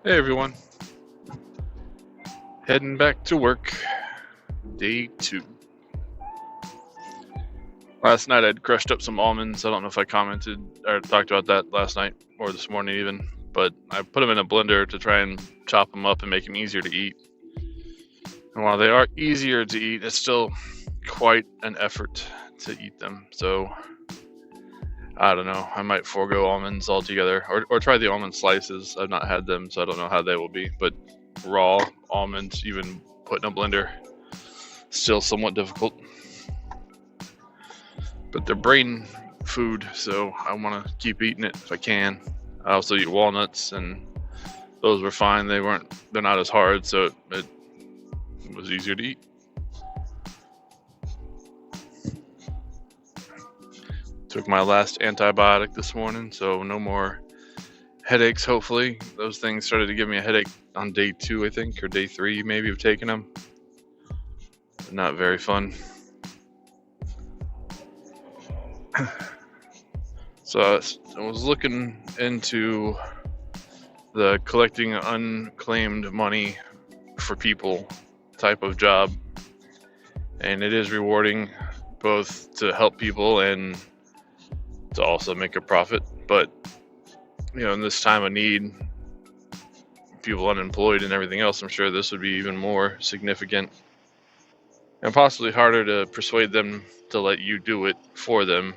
Hey everyone, heading back to work, day 2. Last night I'd crushed up some almonds. I don't know if I commented or talked about that last night or this morning even, but I put them in a blender to try and chop them up and make them easier to eat. And while they are easier to eat, it's still quite an effort to eat them. So I don't know, I might forego almonds altogether or try the almond slices. I've not had them, so I don't know how they will be, but raw almonds, even put in a blender, still somewhat difficult. But they're brain food, so I want to keep eating it if I can. I also eat walnuts, and those were fine. They're not as hard, so it was easier to eat. Took my last antibiotic this morning, so no more headaches, hopefully. Those things started to give me a headache on day 2, I think, or day 3 maybe of taking them. Not very fun. So I was looking into the collecting unclaimed money for people type of job, and it is rewarding both to help people and to also make a profit. But in this time of need, people unemployed and everything else, I'm sure this would be even more significant and possibly harder to persuade them to let you do it for them.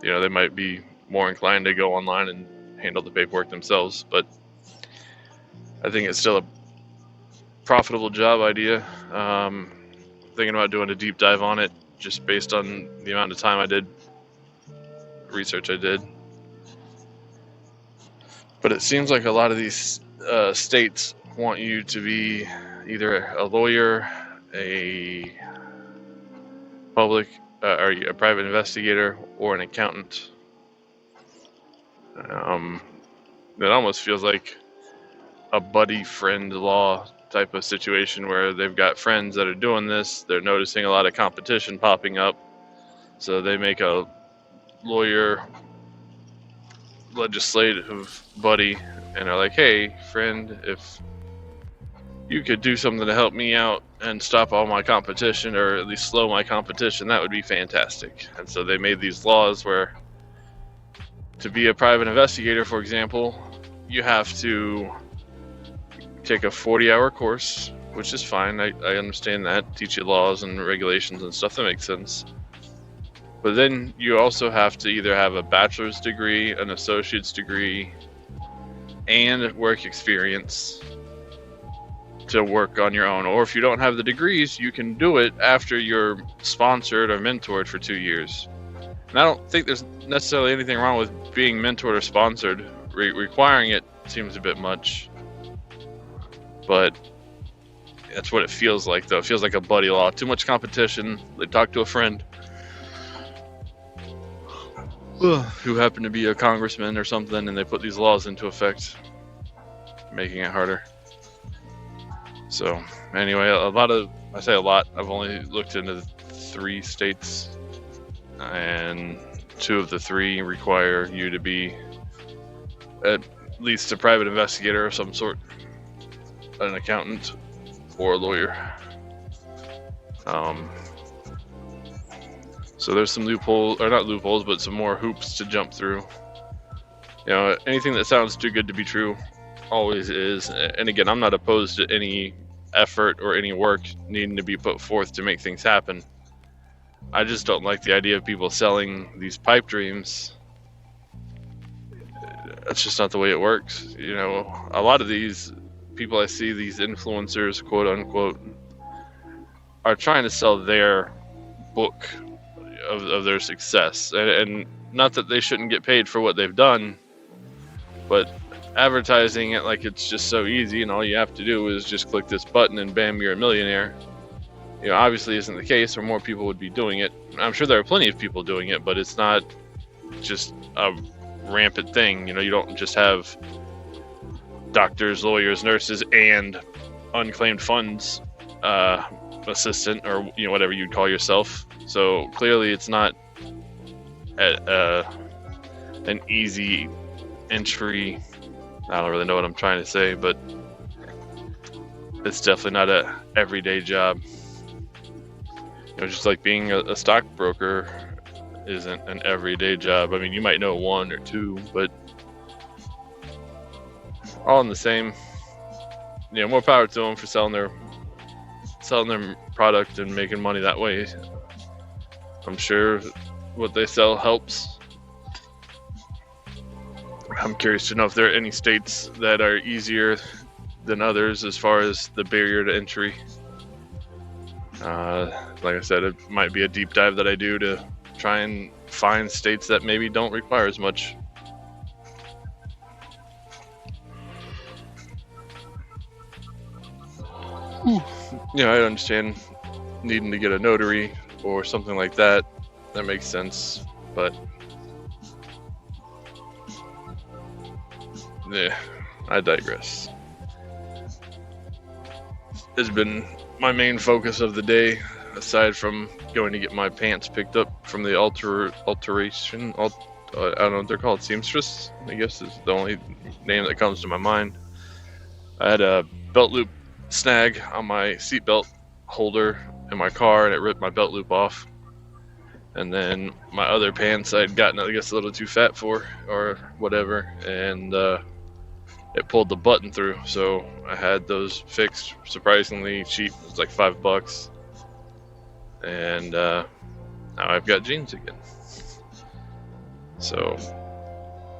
They might be more inclined to go online and handle the paperwork themselves, but I think it's still a profitable job idea. Thinking about doing a deep dive on it just based on the amount of time research I did. But it seems like a lot of these states want you to be either a lawyer, a public or a private investigator, or an accountant. It almost feels like a buddy friend law type of situation where they've got friends that are doing this. They're noticing a lot of competition popping up, so they make a lawyer legislative buddy and are like, hey friend, if you could do something to help me out and stop all my competition, or at least slow my competition, that would be fantastic. And so they made these laws where to be a private investigator, for example, you have to take a 40-hour course, which is fine. I understand that. Teach you laws and regulations and stuff. That makes sense. But then you also have to either have a bachelor's degree, an associate's degree, and work experience to work on your own. Or if you don't have the degrees, you can do it after you're sponsored or mentored for 2 years. And I don't think there's necessarily anything wrong with being mentored or sponsored. Requiring it seems a bit much. But that's what it feels like, though. It feels like a buddy law. Too much competition. They talk to a friend who happened to be a congressman or something, and they put these laws into effect, making it harder. So anyway, I say a lot, I've only looked into 3 states, and 2 of the 3 require you to be at least a private investigator of some sort, an accountant, or a lawyer. So there's some loopholes, or not loopholes, but some more hoops to jump through. Anything that sounds too good to be true always is. And again, I'm not opposed to any effort or any work needing to be put forth to make things happen. I just don't like the idea of people selling these pipe dreams. That's just not the way it works. A lot of these people I see, these influencers, quote unquote, are trying to sell their book of their success, and not that they shouldn't get paid for what they've done, but advertising it like it's just so easy and all you have to do is just click this button and bam, you're a millionaire. Obviously isn't the case, or more people would be doing it. I'm sure there are plenty of people doing it, but it's not just a rampant thing. You don't just have doctors, lawyers, nurses, and unclaimed funds assistant, or whatever you'd call yourself. So clearly it's not an easy entry I don't really know what I'm trying to say, but it's definitely not a everyday job. Just like being a stockbroker isn't an everyday job. I mean, you might know one or two, but all in the same. More power to them for selling their product and making money that way. I'm sure what they sell helps. I'm curious to know if there are any states that are easier than others as far as the barrier to entry. Like I said, it might be a deep dive that I do to try and find states that maybe don't require as much. I understand needing to get a notary or something like that. That makes sense, but yeah, I digress. It's been my main focus of the day, aside from going to get my pants picked up from the alteration. I don't know what they're called, seamstress, I guess is the only name that comes to my mind. I had a belt loop snag on my seatbelt holder in my car, and it ripped my belt loop off. And then my other pants I'd gotten, I guess, a little too fat for, or whatever, and it pulled the button through. So I had those fixed, surprisingly cheap. It was like $5, and now I've got jeans again. So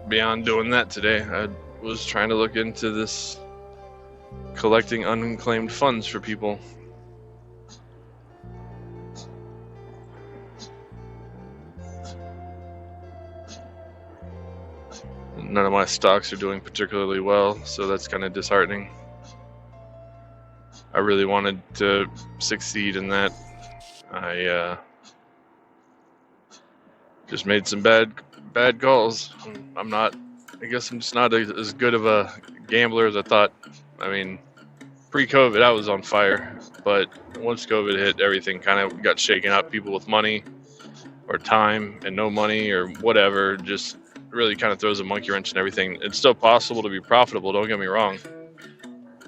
beyond doing that today, I was trying to look into this collecting unclaimed funds for people. None of my stocks are doing particularly well, so that's kind of disheartening. I really wanted to succeed in that. I just made some bad calls. I guess I'm just not as good of a gambler as I thought. I mean, pre-COVID, I was on fire, but once COVID hit, everything kind of got shaken up. People with money or time and no money or whatever just really kind of throws a monkey wrench in everything. It's still possible to be profitable, don't get me wrong,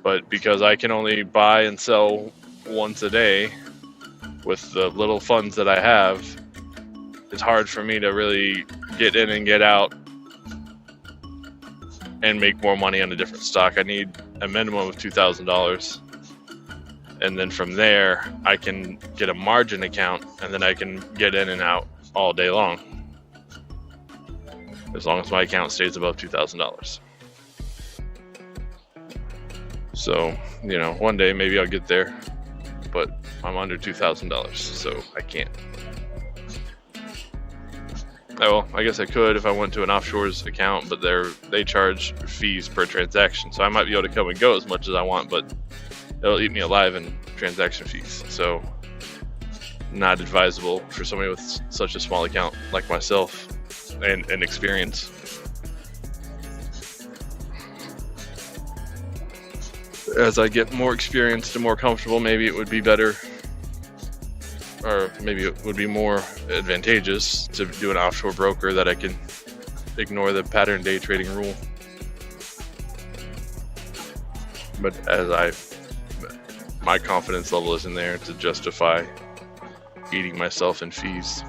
but because I can only buy and sell once a day with the little funds that I have, it's hard for me to really get in and get out and make more money on a different stock. I need a minimum of $2,000, and then from there I can get a margin account, and then I can get in and out all day long, as long as my account stays above $2,000. So, one day maybe I'll get there, but I'm under $2,000, so I can't. Oh, well, I guess I could if I went to an offshore's account, but they charge fees per transaction, so I might be able to come and go as much as I want, but it'll eat me alive in transaction fees. So, not advisable for somebody with such a small account like myself and experience. As I get more experienced and more comfortable, maybe it would be better, or maybe it would be more advantageous to do an offshore broker that I can ignore the pattern day trading rule. But my confidence level isn't there to justify eating myself in fees.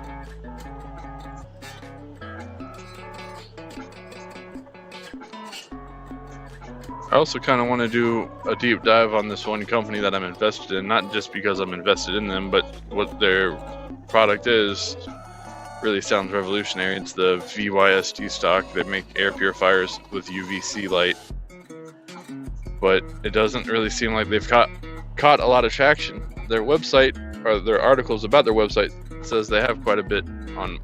I also kind of want to do a deep dive on this one company that I'm invested in, not just because I'm invested in them, but what their product is really sounds revolutionary. It's the VYSD stock. They make air purifiers with UVC light, but it doesn't really seem like they've caught a lot of traction. Their website, or their articles about their website, says they have quite a bit on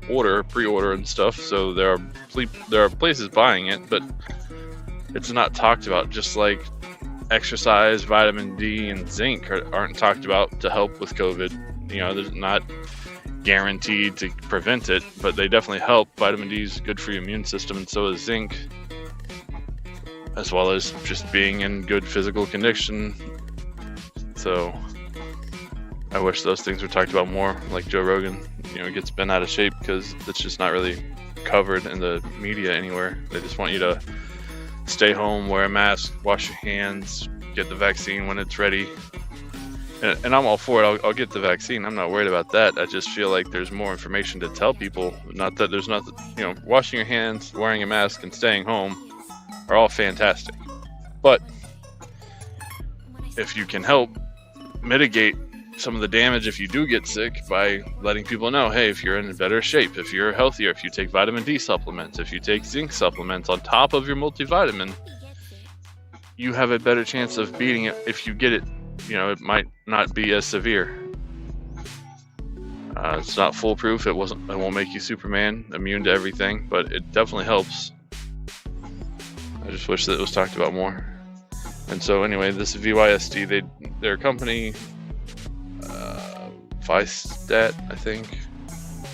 pre-order and stuff, so there are places buying it, but it's not talked about, just like exercise, vitamin D, and zinc aren't talked about to help with COVID. They're not guaranteed to prevent it, but they definitely help. Vitamin D is good for your immune system, and so is zinc, as well as just being in good physical condition. So I wish those things were talked about more, like Joe Rogan. Gets bent out of shape because it's just not really covered in the media anywhere. They just want you to stay home, wear a mask, wash your hands, get the vaccine when it's ready. And I'm all for it. I'll get the vaccine. I'm not worried about that. I just feel like there's more information to tell people. Not that there's nothing, washing your hands, wearing a mask, and staying home are all fantastic. But if you can help mitigate some of the damage if you do get sick by letting people know, hey, if you're in better shape, if you're healthier, if you take vitamin D supplements, if you take zinc supplements on top of your multivitamin, you have a better chance of beating it. If you get it, it might not be as severe. It's not foolproof. It won't make you Superman, immune to everything, but it definitely helps. I just wish that it was talked about more. And so anyway, this VYST, their company, Vistat, I think.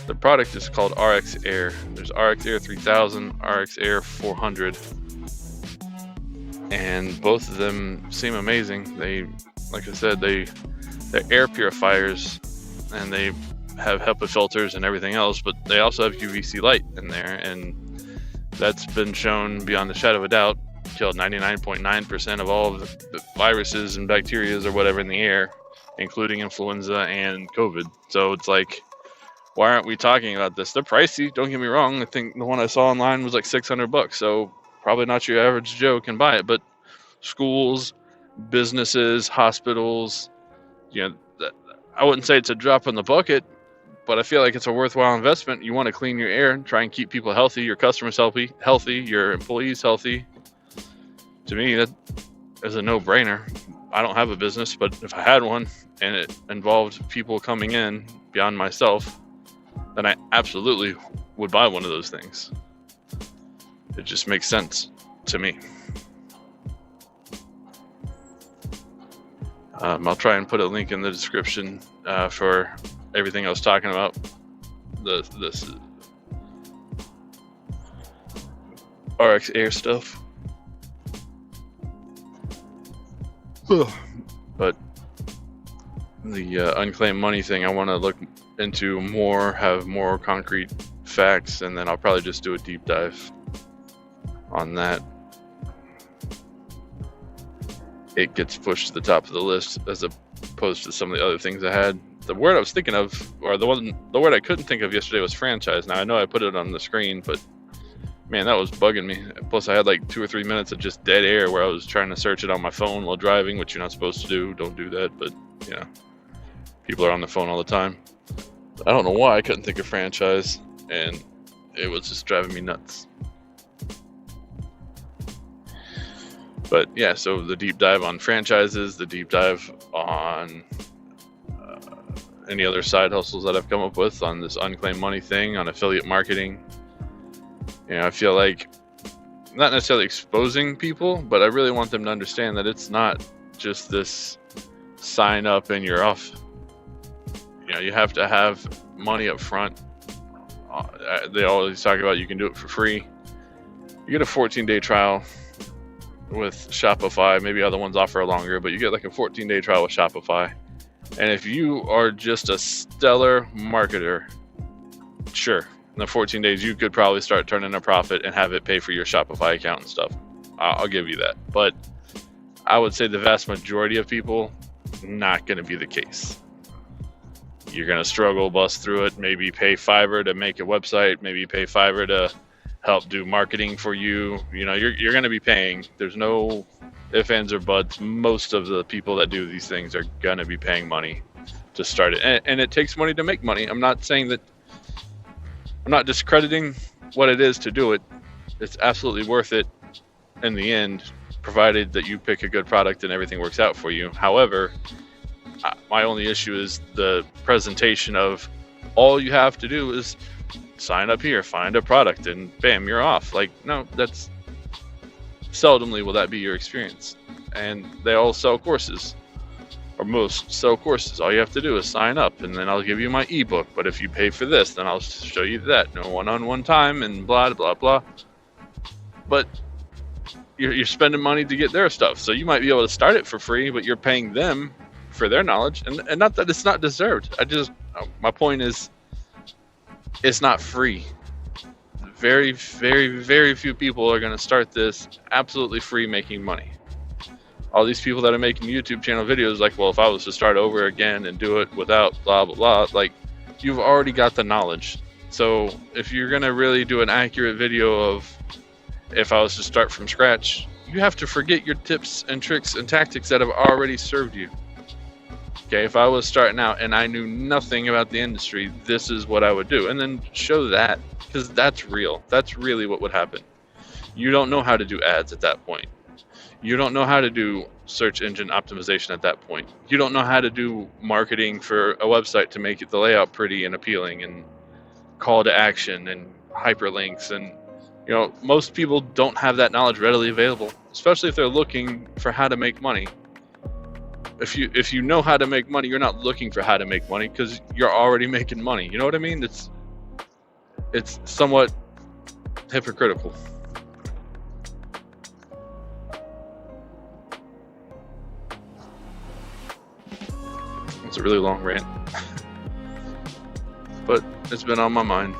The product is called RX Air. There's RX Air 3000, RX Air 400. And both of them seem amazing. They, like I said, they're air purifiers, and they have HEPA filters and everything else, but they also have UVC light in there, and that's been shown beyond a shadow of a doubt killed 99.9% of all of the viruses and bacteria or whatever in the air, including influenza and COVID. So it's like, why aren't we talking about this? They're pricey, don't get me wrong. I think the one I saw online was like $600, so probably not your average Joe can buy it, but schools, businesses, hospitals, I wouldn't say it's a drop in the bucket, but I feel like it's a worthwhile investment. You want to clean your air and try and keep people healthy, your customers healthy, your employees healthy. To me, that is a no-brainer. I don't have a business, but if I had one and it involved people coming in beyond myself, then I absolutely would buy one of those things. It just makes sense to me. I'll try and put a link in the description for everything I was talking about. This RX Air stuff. But the unclaimed money thing, I want to look into more, have more concrete facts, and then I'll probably just do a deep dive on that. It gets pushed to the top of the list as opposed to some of the other things I had. The word I was thinking of, or the word I couldn't think of yesterday was franchise. Now I know I put it on the screen, but man, that was bugging me. Plus I had like 2 or 3 minutes of just dead air where I was trying to search it on my phone while driving, which you're not supposed to do. Don't do that, but people are on the phone all the time. I don't know why I couldn't think of franchise, and it was just driving me nuts. But yeah, so the deep dive on franchises, the deep dive on any other side hustles that I've come up with on this unclaimed money thing, on affiliate marketing. I feel like not necessarily exposing people, but I really want them to understand that it's not just this sign up and you're off. You have to have money up front. They always talk about you can do it for free. You get a 14-day trial with Shopify. Maybe other ones offer longer, but you get like a 14-day trial with Shopify. And if you are just a stellar marketer, sure, in the 14 days you could probably start turning a profit and have it pay for your Shopify account and stuff. I'll give you that. But I would say the vast majority of people, not going to be the case. You're going to struggle, bust through it, maybe pay Fiverr to make a website, maybe pay Fiverr to help do marketing for you. You're going to be paying. There's no ifs, ands, or buts. Most of the people that do these things are going to be paying money to start it. And it takes money to make money. I'm not discrediting what it is to do it. It's absolutely worth it in the end, provided that you pick a good product and everything works out for you. However, my only issue is the presentation of all you have to do is sign up here, find a product, and bam, you're off. Like, no, that's seldomly will that be your experience. And they all sell courses, or most sell courses. All you have to do is sign up, and then I'll give you my ebook. But if you pay for this, then I'll show you that. No one-on-one time, and blah, blah, blah. But you're spending money to get their stuff. So you might be able to start it for free, but you're paying them for their knowledge. And not that it's not deserved. My point is, it's not free. very, very, very few people are going to start this absolutely free making money. All these people that are making YouTube channel videos, like, well, if I was to start over again and do it without blah, blah, blah, like, you've already got the knowledge. So if you're going to really do an accurate video of if I was to start from scratch, you have to forget your tips and tricks and tactics that have already served you. Okay, if I was starting out and I knew nothing about the industry, this is what I would do. And then show that, because that's real. That's really what would happen. You don't know how to do ads at that point. You don't know how to do search engine optimization at that point. You don't know how to do marketing for a website to make the layout pretty and appealing and call to action and hyperlinks. And most people don't have that knowledge readily available, especially if they're looking for how to make money. If you know how to make money, you're not looking for how to make money because you're already making money. You know what I mean? It's somewhat hypocritical. It's a really long rant, but it's been on my mind.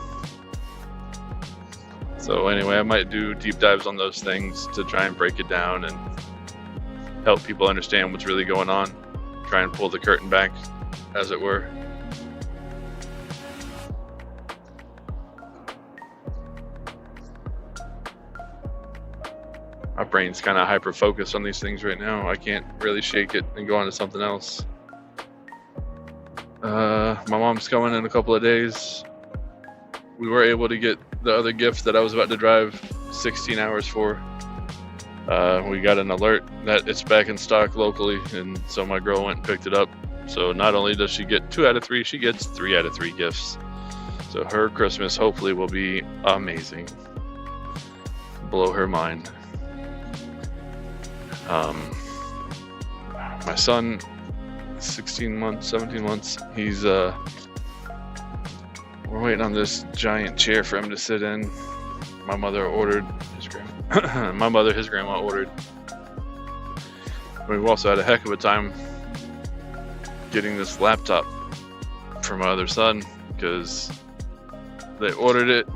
So anyway, I might do deep dives on those things to try and break it down and help people understand what's really going on. Try and pull the curtain back, as it were. My brain's kind of hyper-focused on these things right now. I can't really shake it and go on to something else. My mom's coming in a couple of days. We were able to get the other gift that I was about to drive 16 hours for. We got an alert that it's back in stock locally, and so my girl went and picked it up. So not only does she get 2 out of 3, she gets 3 out of 3 gifts. So her Christmas hopefully will be amazing. Blow her mind. My son, 17 months, he's we're waiting on this giant chair for him to sit in. My mother ordered his grandma ordered. We've also had a heck of a time getting this laptop for my other son, because they ordered it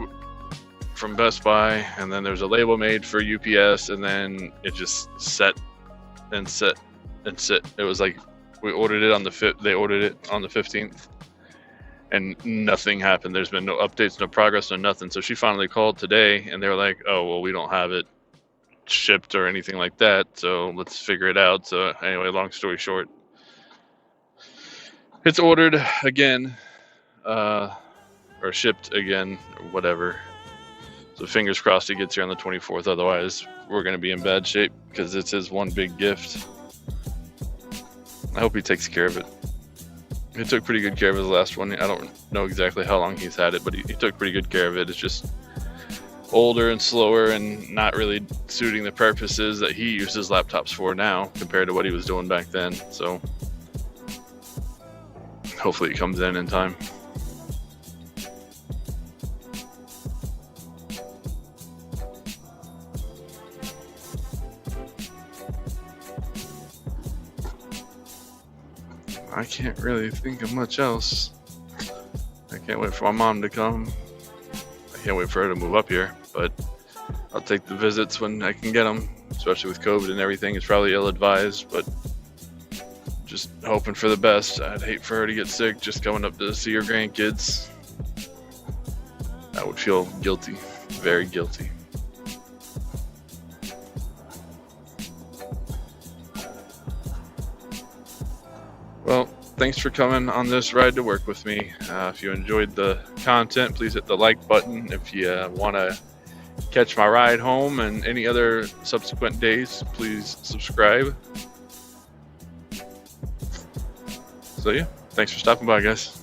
from Best Buy, and then there's a label made for UPS, and then it just set. It was like we ordered it on they ordered it on the 15th, and nothing happened. There's been no updates, no progress, no nothing. So she finally called today, and they were like, "Oh, well, we don't have it shipped or anything like that, so let's figure it out." So anyway, long story short, it's ordered again, or shipped again, or whatever. So fingers crossed it gets here on the 24th. Otherwise, we're going to be in bad shape because it's his one big gift. I hope he takes care of it. He took pretty good care of his last one. I don't know exactly how long he's had it, but he took pretty good care of it. It's just older and slower and not really suiting the purposes that he uses laptops for now compared to what he was doing back then. So hopefully it comes in time. I can't really think of much else. I can't wait for my mom to come. I can't wait for her to move up here, but I'll take the visits when I can get them, especially with COVID and everything. It's probably ill-advised, but just hoping for the best. I'd hate for her to get sick just going up to see her grandkids. I would feel guilty, very guilty. Well, thanks for coming on this ride to work with me. If you enjoyed the content, please hit the like button. If you want to catch my ride home and any other subsequent days, please subscribe. So yeah, thanks for stopping by, guys.